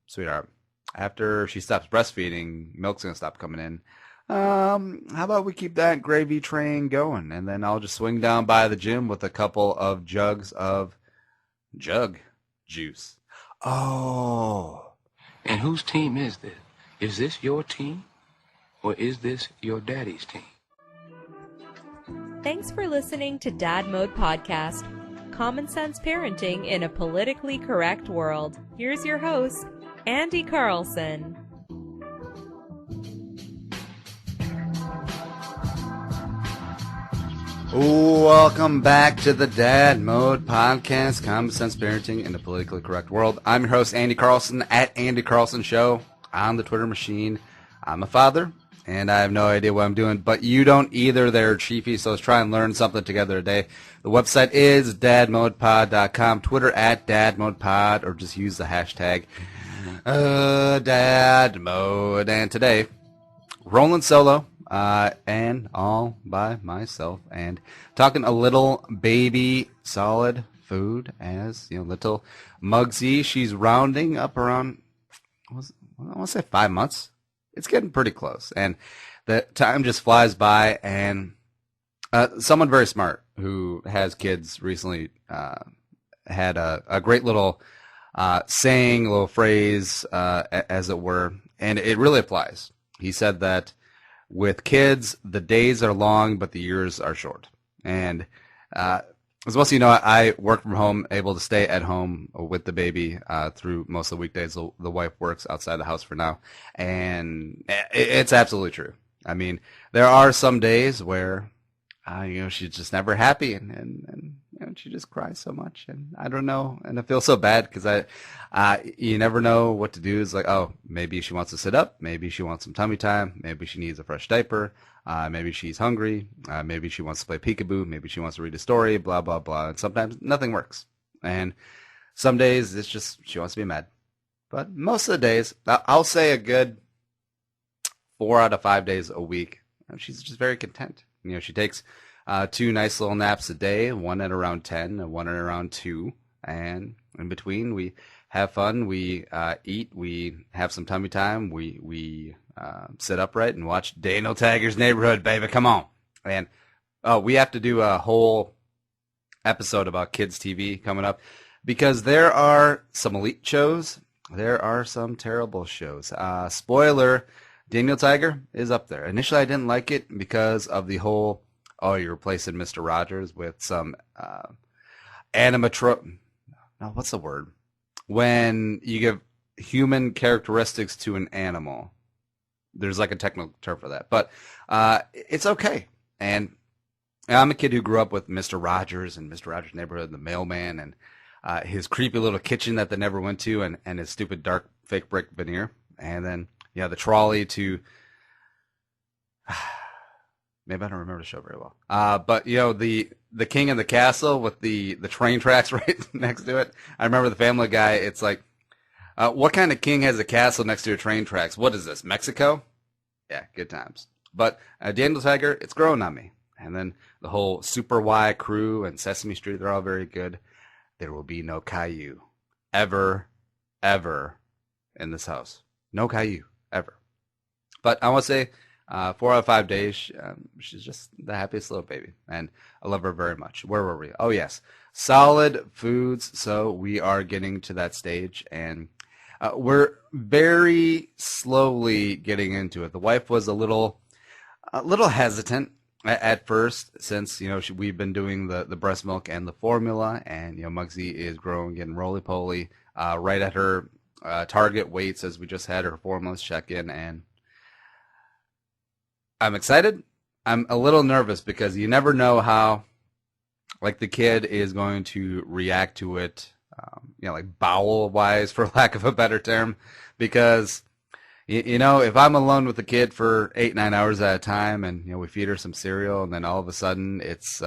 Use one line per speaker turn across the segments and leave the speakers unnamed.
Sweetheart, after she stops breastfeeding, milk's gonna stop coming in. How about we keep that gravy train going, and then I'll just swing down by the gym with a couple of jugs of jug juice. Oh,
And whose team is this? Is this your team? Or is this your daddy's team?
Thanks for listening to Dad Mode Podcast. Common sense parenting in a politically correct world. Here's your host, Andy Carlson.
welcome back to the Dad Mode Podcast, Common Sense Parenting in a Politically Correct World. I'm your host, Andy Carlson, at Andy Carlson Show on the Twitter machine. I'm a father, and I have no idea what I'm doing, but you don't either there, Chiefy, so let's try and learn something together today. The website is dadmodepod.com, Twitter at dadmodepod, or just use the hashtag dadmode. And today, rolling solo, and all by myself, and talking a little baby solid food as, little Mugsy. She's rounding up around, I want to say 5 months. It's getting pretty close, and the time just flies by. And someone very smart who has kids recently had a great little saying, a little phrase, as it were, and it really applies. He said that with kids, the days are long, but the years are short. And as most of you know, I work from home, able to stay at home with the baby through most of the weekdays. The wife works outside the house for now, and it's absolutely true. I mean, there are some days where she's just never happy, and she just cries so much, and I don't know, and I feel so bad because you never know what to do. It's like, oh, maybe she wants to sit up, maybe she wants some tummy time, maybe she needs a fresh diaper, maybe she's hungry, maybe she wants to play peekaboo, maybe she wants to read a story, blah blah blah. And sometimes nothing works, and some days it's just she wants to be mad. But most of the days, I'll say a good 4 out of 5 days a week, she's just very content. She takes 2 nice little naps a day, one at around 10 and one at around 2. And in between, we have fun, we eat, we have some tummy time, we sit upright and watch Daniel Tiger's Neighborhood, baby. Come on. And we have to do a whole episode about kids' TV coming up, because there are some elite shows, there are some terrible shows. Spoiler, Daniel Tiger is up there. Initially, I didn't like it because of the whole, you're replacing Mr. Rogers with some animatro... No, what's the word? When you give human characteristics to an animal. There's like a technical term for that. But it's okay. And I'm a kid who grew up with Mr. Rogers and Mr. Rogers' Neighborhood and the Mailman and his creepy little kitchen that they never went to, and his stupid dark fake brick veneer. And then the trolley to maybe I don't remember the show very well. But the King and the Castle with the train tracks right next to it. I remember the Family Guy. It's like, what kind of king has a castle next to your train tracks? What is this, Mexico? Yeah, good times. But Daniel Tiger, it's growing on me. And then the whole Super Y crew and Sesame Street, they're all very good. There will be no Caillou ever in this house. No Caillou. Ever. But I want to say 4 out of 5 days, she's just the happiest little baby, and I love her very much. Where were we? Oh, yes. Solid foods. So we are getting to that stage, and we're very slowly getting into it. The wife was a little hesitant at first, since we've been doing the breast milk and the formula, and Mugsy is growing, getting roly-poly, right at her target weights, as we just had her formulas check in, and I'm excited. I'm a little nervous because you never know how, like, the kid is going to react to it, like bowel-wise, for lack of a better term, because if I'm alone with the kid for 8-9 hours at a time, and we feed her some cereal, and then all of a sudden it's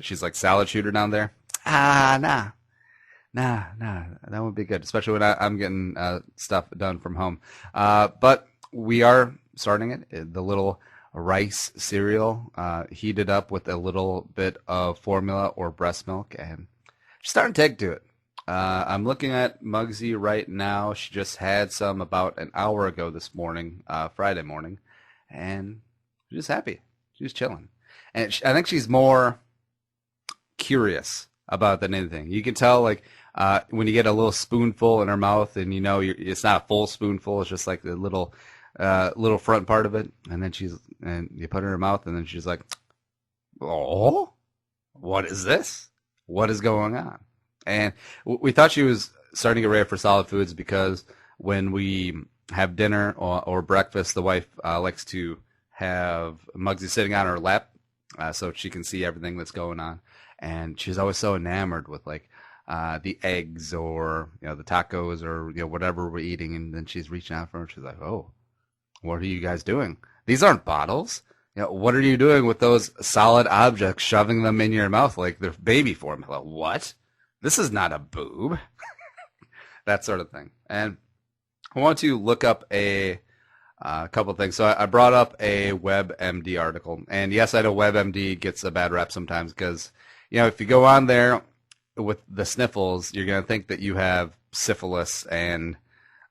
she's like salad shooter down there. Nah, that would be good, especially when I'm getting stuff done from home. But we are starting it. The little rice cereal, heated up with a little bit of formula or breast milk, and she's starting to take to it. I'm looking at Mugsy right now. She just had some about an hour ago this morning, Friday morning, and she's just happy. She's chilling. And I think she's more curious about it than anything. You can tell, like, when you get a little spoonful in her mouth, and it's not a full spoonful. It's just like the little front part of it, and then you put it in her mouth, and then she's like, "Oh, what is this? What is going on?" And we thought she was starting to get ready for solid foods because when we have dinner or breakfast, the wife likes to have Mugsy sitting on her lap so she can see everything that's going on. And she's always so enamored with like the eggs or the tacos or whatever we're eating, and then she's reaching out for her. She's like, "Oh, what are you guys doing? These aren't bottles. What are you doing with those solid objects, shoving them in your mouth like they're baby form?" Like, what? This is not a boob. That sort of thing. And I want to look up a couple of things. So I brought up a WebMD article. And yes, I know WebMD gets a bad rap sometimes because, if you go on there with the sniffles, you're going to think that you have syphilis and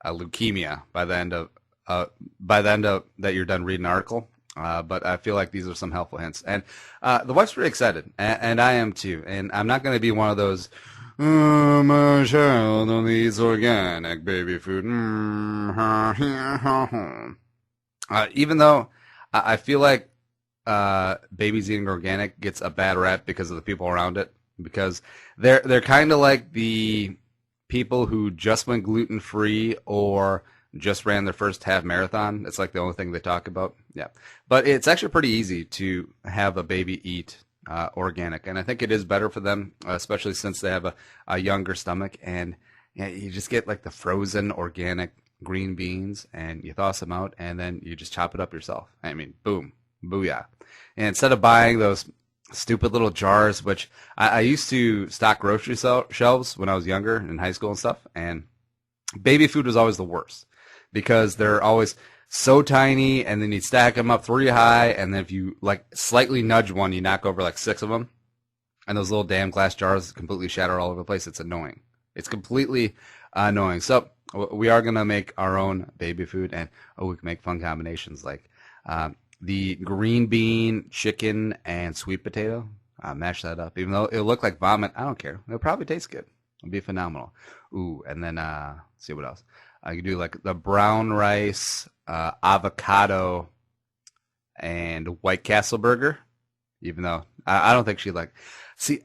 leukemia by the end of that you're done reading an article. But I feel like these are some helpful hints. And the wife's pretty excited, and I am too. And I'm not going to be one of those, "Oh, my child needs organic baby food." Even though I feel like babies eating organic gets a bad rap because of the people around it, because they're kind of like the people who just went gluten-free or just ran their first half marathon. It's like the only thing they talk about. Yeah. But it's actually pretty easy to have a baby eat organic. And I think it is better for them, especially since they have a younger stomach. And you just get like the frozen organic green beans and you toss them out and then you just chop it up yourself. I mean, boom, booyah. And instead of buying those stupid little jars, which I used to stock grocery shelves when I was younger in high school and stuff. And baby food was always the worst, because they're always so tiny, and then you stack them up 3 high, and then if you like slightly nudge one, you knock over like 6 of them, and those little damn glass jars completely shatter all over the place. It's annoying. It's completely annoying. So we are going to make our own baby food, and we can make fun combinations like the green bean, chicken, and sweet potato. Mash that up. Even though it'll look like vomit, I don't care. It'll probably taste good. It'll be phenomenal. Ooh, and then see what else. I could do like the brown rice, avocado, and White Castle burger. Even though I don't think she'd like. See,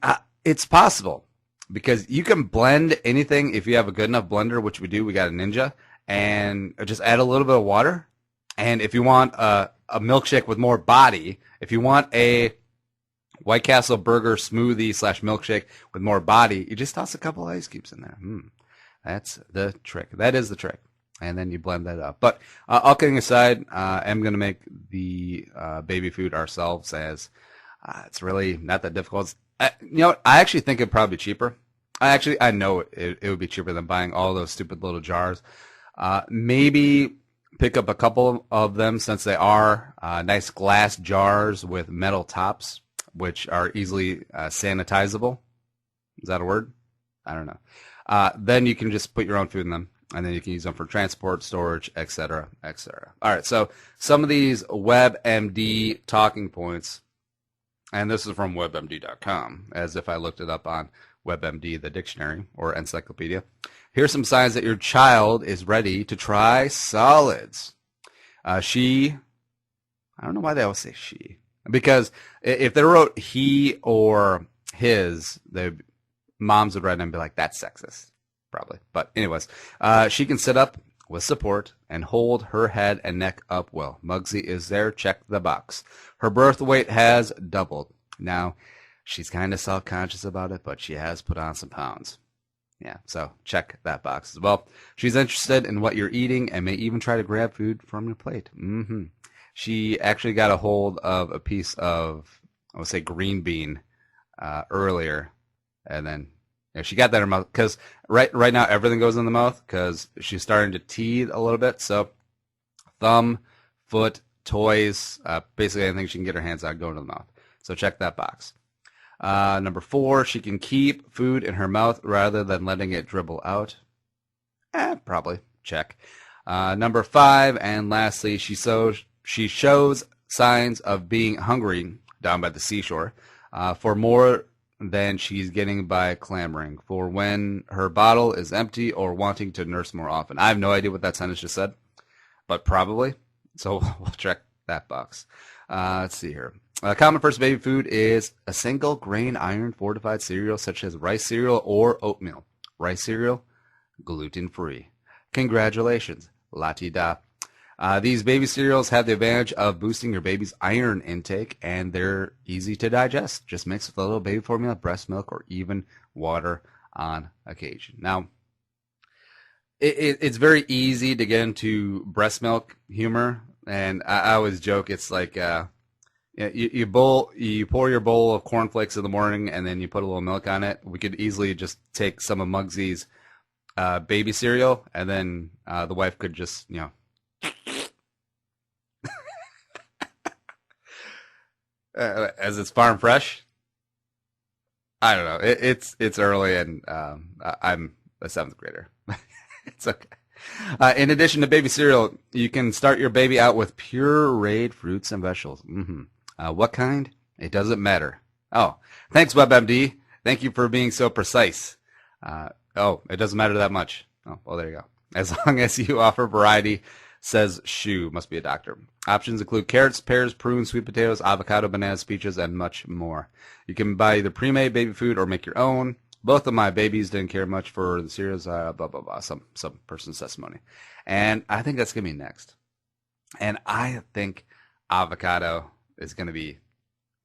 it's possible because you can blend anything if you have a good enough blender, which we do. We got a Ninja, and just add a little bit of water. And if you want a milkshake with more body, if you want a White Castle burger smoothie / milkshake with more body, you just toss a couple ice cubes in there. That's the trick. That is the trick. And then you blend that up. But all kidding aside, I'm going to make the baby food ourselves, as it's really not that difficult. I actually think it'd probably be cheaper. I know it would be cheaper than buying all those stupid little jars. Maybe pick up a couple of them, since they are nice glass jars with metal tops, which are easily sanitizable. Is that a word? I don't know. Then you can just put your own food in them, and then you can use them for transport, storage, etc., etc. All right, so some of these WebMD talking points, and this is from WebMD.com, as if I looked it up on WebMD, the dictionary, or encyclopedia. Here's some signs that your child is ready to try solids. I don't know why they always say she, because if they wrote he or his, moms would write in and be like, "That's sexist," probably. But anyways, she can sit up with support and hold her head and neck up well. Mugsy is there. Check the box. Her birth weight has doubled. Now, she's kind of self-conscious about it, but she has put on some pounds. Yeah, so check that box as well. She's interested in what you're eating and may even try to grab food from your plate. She actually got a hold of a piece of, I would say, green bean earlier. And then she got that in her mouth, because right now everything goes in the mouth because she's starting to teeth a little bit. So thumb, foot, toys, basically anything she can get her hands on going to the mouth. So check that box. Number 4, she can keep food in her mouth rather than letting it dribble out. Probably. Check. Number 5, and lastly, she shows signs of being hungry down by the seashore for more than she's getting by clamoring for when her bottle is empty or wanting to nurse more often. I have no idea what that sentence just said, but probably. So we'll check that box. Let's see here. Common first baby food is a single grain iron fortified cereal such as rice cereal or oatmeal. Rice cereal, gluten-free. Congratulations. La-ti-da. These baby cereals have the advantage of boosting your baby's iron intake, and they're easy to digest. Just mix with a little baby formula, breast milk, or even water on occasion. Now, it's very easy to get into breast milk humor, and I always joke it's like you pour your bowl of cornflakes in the morning, and then you put a little milk on it. We could easily just take some of Mugsy's baby cereal, and then the wife could just, as it's farm fresh. I don't know. It's early, and I'm a 7th grader. It's okay. In addition to baby cereal, you can start your baby out with pureed fruits and vegetables. What kind? It doesn't matter. Oh, thanks, WebMD. Thank you for being so precise. It doesn't matter that much. Oh, well, there you go. As long as you offer variety, says Shu, must be a doctor. Options include carrots, pears, prunes, sweet potatoes, avocado, bananas, peaches, and much more. You can buy either pre-made baby food or make your own. Both of my babies didn't care much for the cereals, blah, blah, blah, some person's testimony. And I think that's going to be next. And I think avocado is going to be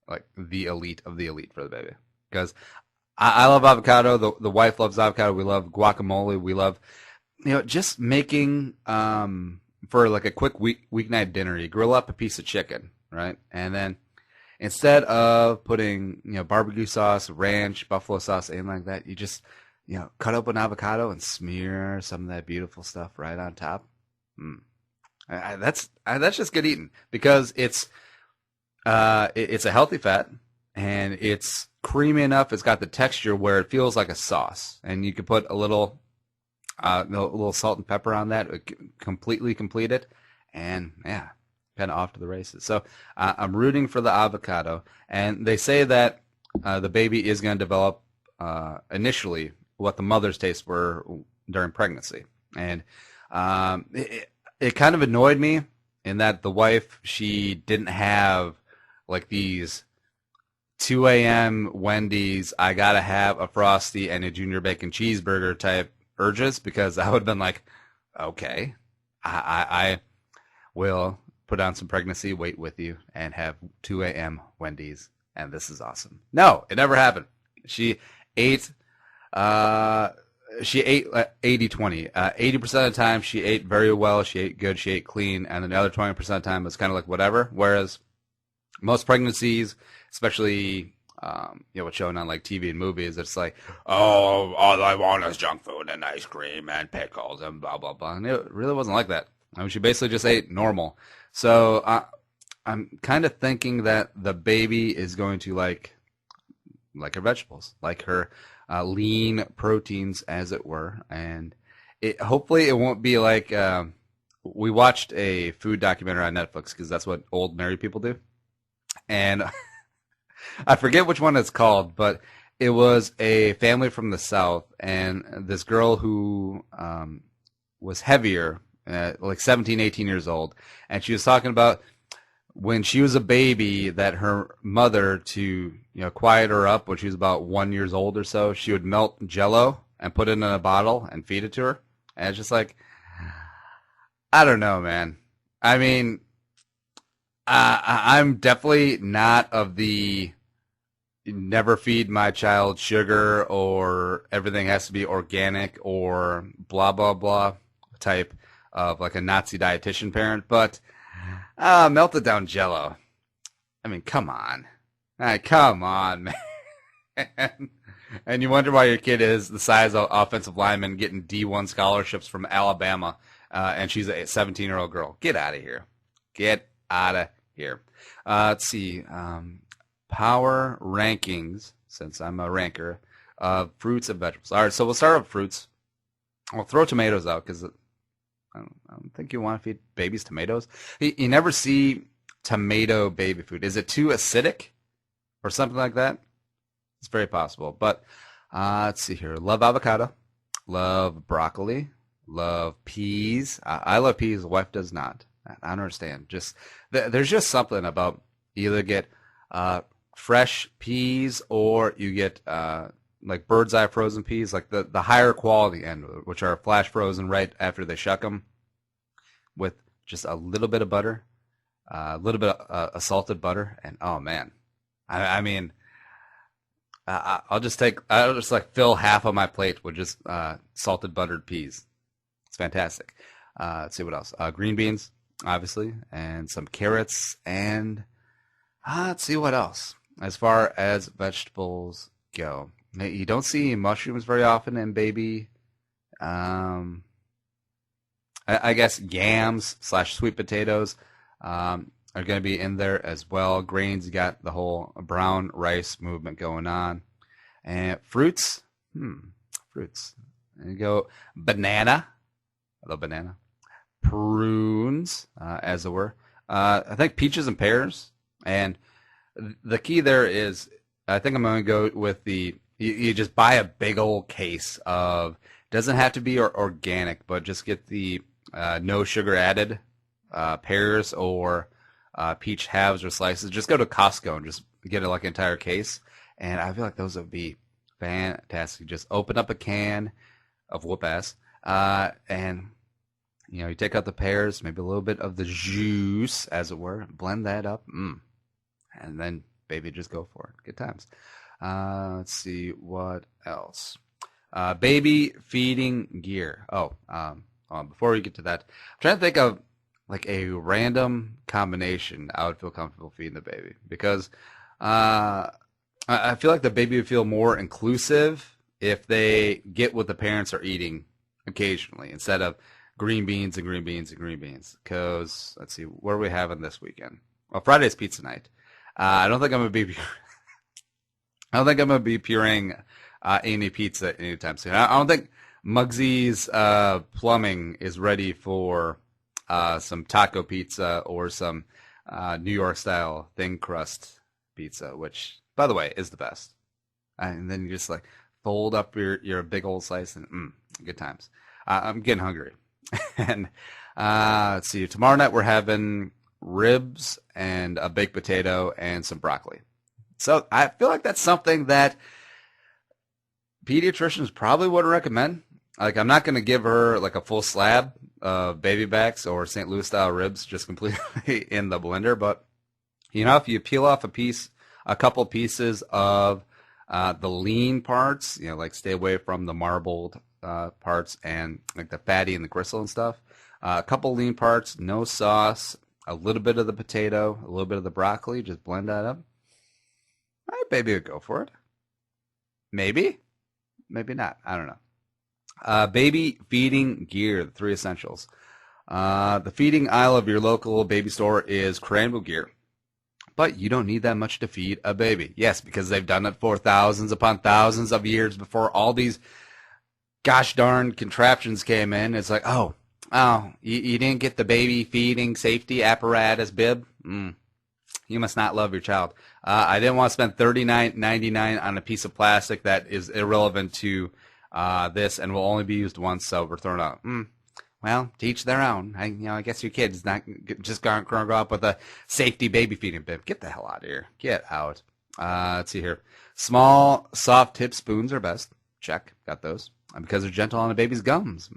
like the elite of the elite for the baby. Because I love avocado. The wife loves avocado. We love guacamole. We love, just making for like a quick weeknight dinner. You grill up a piece of chicken, right? And then instead of putting, barbecue sauce, ranch, buffalo sauce, anything like that, you just, cut up an avocado and smear some of that beautiful stuff right on top. That's just good eating because it's a healthy fat and it's creamy enough. It's got the texture where it feels like a sauce, and you can put a little salt and pepper on that, completely complete it, and yeah. Kind of off to the races. So I'm rooting for the avocado, and they say that the baby is going to develop initially what the mother's tastes were during pregnancy, and it kind of annoyed me in that the wife, she didn't have like these 2 a.m. Wendy's, I gotta have a Frosty and a junior bacon cheeseburger type urges, because I would have been like, okay, I will put on some pregnancy weight with you and have 2 a.m. Wendy's, and this is awesome. No, it never happened. She ate 80-20. 80% of the time she ate very well, she ate good, she ate clean, and then the other 20% of the time was kind of like whatever. Whereas most pregnancies, especially what's shown on like TV and movies, it's like, oh, all I want is junk food and ice cream and pickles and blah, blah, blah. And it really wasn't like that. I mean, she basically just ate normal. So I'm kind of thinking that the baby is going to like her vegetables, like her lean proteins, as it were. And hopefully it won't be like we watched a food documentary on Netflix, because that's what old married people do. And I forget which one it's called, but it was a family from the South, and this girl who was heavier, like 17, 18 years old, and she was talking about when she was a baby that her mother, to quiet her up when she was about 1 year old or so, she would melt Jell-O and put it in a bottle and feed it to her. And it's just like, I don't know, man. I mean, I'm definitely not of the never feed my child sugar or everything has to be organic or blah, blah, blah type of like a Nazi dietitian parent, but melted down Jell-O. I mean, come on. Come on, man. And you wonder why your kid is the size of offensive lineman getting D1 scholarships from Alabama, and she's a 17-year-old girl. Get out of here. Get out of here. Let's see. Power rankings since I'm a ranker of fruits and vegetables. All right, so we'll start with fruits. We'll throw tomatoes out because I don't think you want to feed babies tomatoes. You never see tomato baby food. Is it too acidic or something like that? It's very possible. But let's see here. Love avocado. Love broccoli. Love peas. I love peas. The wife does not. I don't understand. Just there's just something about you either get fresh peas or you get like bird's eye frozen peas, like the higher quality end, which are flash frozen right after they shuck them, with just a little bit of butter, a little bit of salted butter, and oh man, I mean, I'll just like fill half of my plate with just salted buttered peas. It's fantastic. Let's see what else. Green beans, obviously, and some carrots, and let's see what else. As far as vegetables go, you don't see mushrooms very often in baby. I guess yams / sweet potatoes are going to be in there as well. Grains, you got the whole brown rice movement going on. And fruits, fruits. And you go banana. I love banana. Prunes, as it were. I think peaches and pears. And the key there is, I think I'm going to go with you just buy a big old case of, doesn't have to be organic, but just get the no sugar added pears or peach halves or slices. Just go to Costco and just get it like an entire case. And I feel like those would be fantastic. Just open up a can of whoop ass, and you take out the pears, maybe a little bit of the juice, as it were, blend that up, and then baby, just go for it. Good times. Let's see what else. Baby feeding gear. Before we get to that, I'm trying to think of like a random combination I would feel comfortable feeding the baby, because I feel like the baby would feel more inclusive if they get what the parents are eating occasionally, instead of green beans and green beans and green beans. Because let's see, what are we having this weekend? Well, Friday's pizza night. I don't think I'm gonna be pureeing any pizza anytime soon. I don't think Mugsy's plumbing is ready for some taco pizza or some New York style thin crust pizza, which, by the way, is the best. And then you just like fold up your big old slice, and good times. I'm getting hungry. And let's see, tomorrow night we're having ribs and a baked potato and some broccoli. So I feel like that's something that pediatricians probably wouldn't recommend. Like, I'm not going to give her like a full slab of baby backs or St. Louis style ribs just completely in the blender. But, if you peel off a couple pieces of the lean parts, like stay away from the marbled parts and like the fatty and the gristle and stuff. A couple lean parts, no sauce, a little bit of the potato, a little bit of the broccoli, just blend that up. All right, baby would go for it. Maybe not. I don't know. Baby feeding gear, the 3 essentials. The feeding aisle of your local baby store is crammed with gear. But you don't need that much to feed a baby. Yes, because they've done it for thousands upon thousands of years before all these gosh darn contraptions came in. It's like, oh, you didn't get the baby feeding safety apparatus bib? You must not love your child. I didn't want to spend $39.99 on a piece of plastic that is irrelevant to this and will only be used once, so we're throwing out. Well, to each their own. I guess your kid's not just going to grow up with a safety baby feeding bib. Get the hell out of here. Get out. Let's see here. Small, soft tip spoons are best. Check. Got those. Because they're gentle on a baby's gums.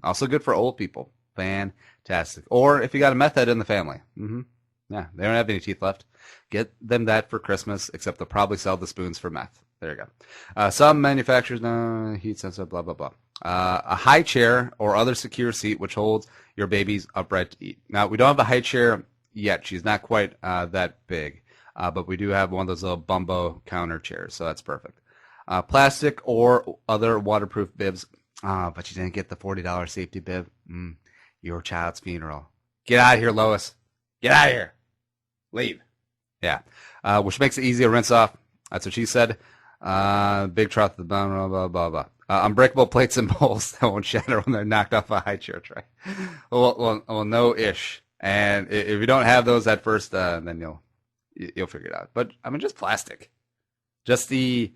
Also good for old people. Fantastic. Or if you got a meth head in the family. Yeah, they don't have any teeth left. Get them that for Christmas, except they'll probably sell the spoons for meth. There you go. Some manufacturers, no, heat sensor, blah, blah, blah. A high chair or other secure seat which holds your baby's upright to eat. Now, we don't have a high chair yet. She's not quite that big. But we do have one of those little bumbo counter chairs, so that's perfect. Plastic or other waterproof bibs. But you didn't get the $40 safety bib. Your child's funeral. Get out of here, Lois. Get out of here. Leave. Yeah. Which makes it easy to rinse off. That's what she said. Big trough, blah, blah, blah, blah, blah. Unbreakable plates and bowls that won't shatter when they're knocked off a high chair tray. Well, no-ish. And if you don't have those at first, then you'll figure it out. But, I mean, just plastic. Just the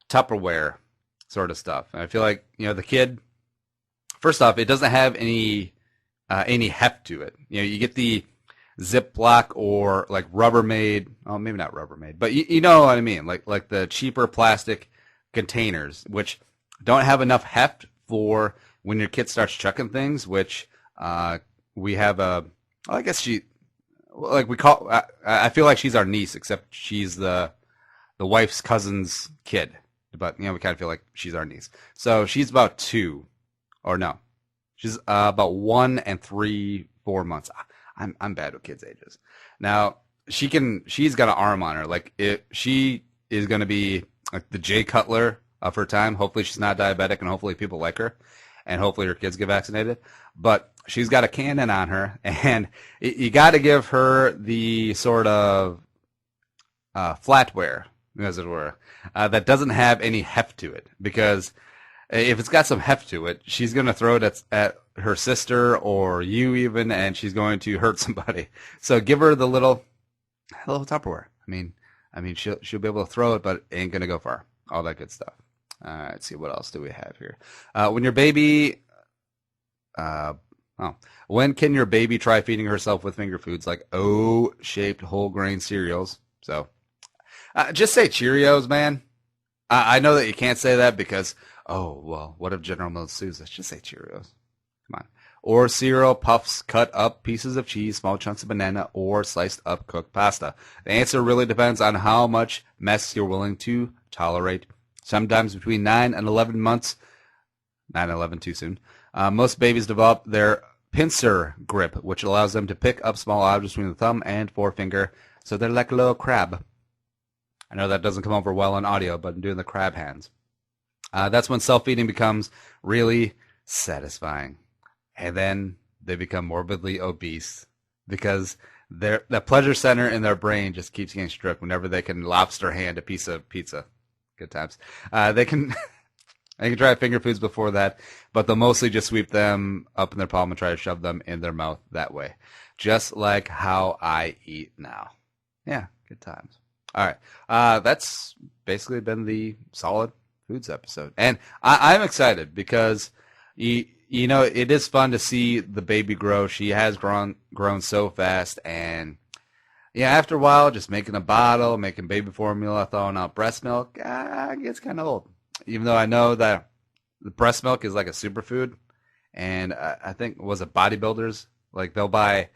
Tupperware sort of stuff. And I feel like, the kid, first off, it doesn't have any heft to it. You get the Ziploc or like Rubbermaid. Oh, maybe not Rubbermaid, but you know what I mean. Like the cheaper plastic containers, which don't have enough heft for when your kid starts chucking things. Which we have I guess I feel like she's our niece, except she's the wife's cousin's kid. But we kind of feel like she's our niece. So she's about 2, or no, she's about 1 and 3, 4 months. I'm bad with kids' ages. Now she's got an arm on her. Like she is going to be like the Jay Cutler of her time. Hopefully she's not diabetic, and hopefully people like her, and hopefully her kids get vaccinated. But she's got a cannon on her, and you got to give her the sort of flatware, as it were, that doesn't have any heft to it, because if it's got some heft to it, she's going to throw it at her sister or you even, and she's going to hurt somebody. So give her the little Tupperware. I mean, she'll be able to throw it, but it ain't going to go far. All that good stuff. Let's see, what else do we have here? When your baby, when can your baby try feeding herself with finger foods like O-shaped whole grain cereals? So just say Cheerios, man. I know that you can't say that because, what if General Mills sues us? Just say Cheerios. Come on. Or cereal, puffs, cut up pieces of cheese, small chunks of banana, or sliced up cooked pasta. The answer really depends on how much mess you're willing to tolerate. Sometimes between 9 and 11 months, 9 and 11 too soon, most babies develop their pincer grip, which allows them to pick up small objects between the thumb and forefinger, so they're like a little crab. I know that doesn't come over well on audio, but I'm doing the crab hands. That's when self-feeding becomes really satisfying. And then they become morbidly obese because the pleasure center in their brain just keeps getting stripped whenever they can lobster hand a piece of pizza. Good times. They can try finger foods before that, but they'll mostly just sweep them up in their palm and try to shove them in their mouth that way. Just like how I eat now. Yeah, good times. All right. That's basically been the Solid Foods episode. And I'm excited because it is fun to see the baby grow. She has grown so fast, and after a while, just making a bottle, making baby formula, throwing out breast milk, gets kind of old. Even though I know that the breast milk is like a superfood, and I think was it bodybuilders, like they'll buy.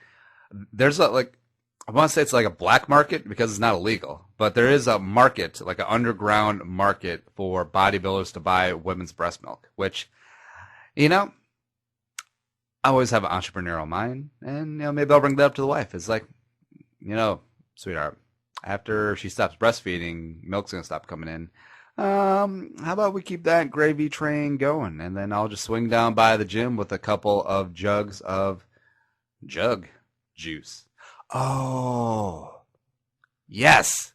There's I want to say it's like a black market because it's not illegal, but there is a market, like an underground market for bodybuilders to buy women's breast milk, which, I always have an entrepreneurial mind, and, maybe I'll bring that up to the wife. It's like, sweetheart, after she stops breastfeeding, milk's going to stop coming in. How about we keep that gravy train going, and then I'll just swing down by the gym with a couple of jugs of jug juice. Oh, yes.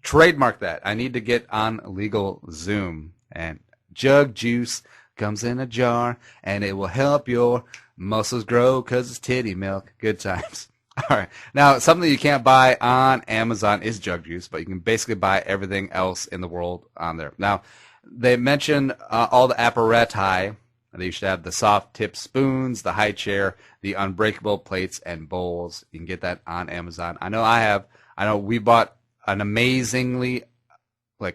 Trademark that. I need to get on legal Zoom. And jug juice comes in a jar, and it will help your muscles grow because it's titty milk. Good times. All right. Now, something you can't buy on Amazon is jug juice, but you can basically buy everything else in the world on there. Now, they mentioned all the apparatus. You should have the soft tip spoons, the high chair, the unbreakable plates and bowls. You can get that on Amazon. I know I have. I know we bought an amazingly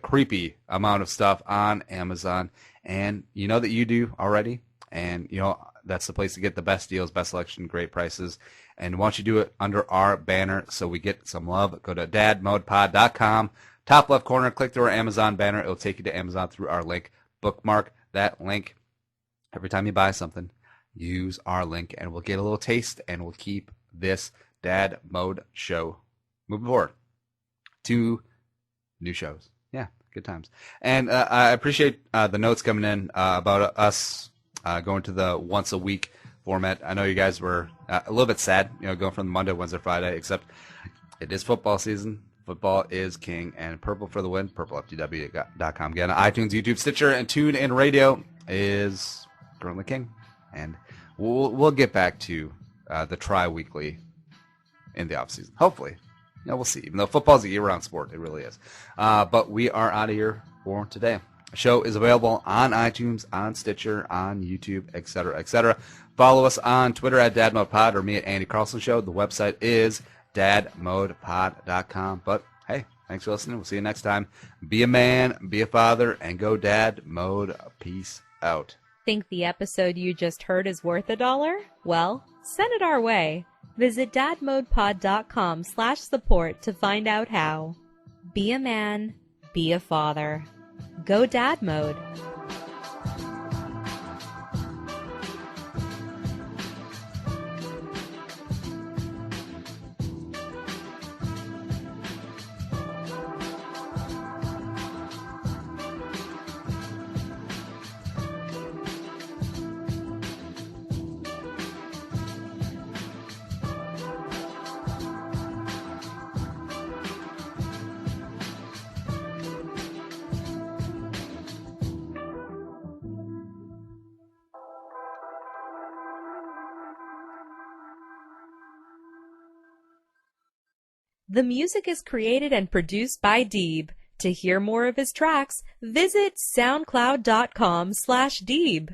creepy amount of stuff on Amazon, and you know that you do already, and that's the place to get the best deals, best selection, great prices. And why don't you do it under our banner so we get some love? Go to dadmodepod.com, top left corner, click through our Amazon banner. It'll take you to Amazon through our link. Bookmark that link. Every time you buy something, use our link, and we'll get a little taste, and we'll keep this Dad Mode show moving forward. 2 new shows. Yeah, good times. And I appreciate the notes coming in about us going to the once-a-week format. I know you guys were a little bit sad, going from Monday, Wednesday, Friday, except it is football season. Football is king, and Purple for the win. PurpleFTW.com. Again, iTunes, YouTube, Stitcher, and TuneIn Radio is currently king. And we'll get back to the tri-weekly in the offseason. Hopefully. We'll see. Even though football is a year-round sport, it really is. But we are out of here for today. The show is available on iTunes, on Stitcher, on YouTube, etc., etc. Follow us on Twitter at DadModePod or me at Andy Carlson Show. The website is dadmodepod.com. But hey, thanks for listening. We'll see you next time. Be a man, be a father, and go dad mode. Peace out.
Think the episode you just heard is worth $1? Well, send it our way. Visit dadmodepod.com/support to find out how. Be a man, be a father. Go dad mode. The music is created and produced by deeB. To hear more of his tracks, visit soundcloud.com/deeB.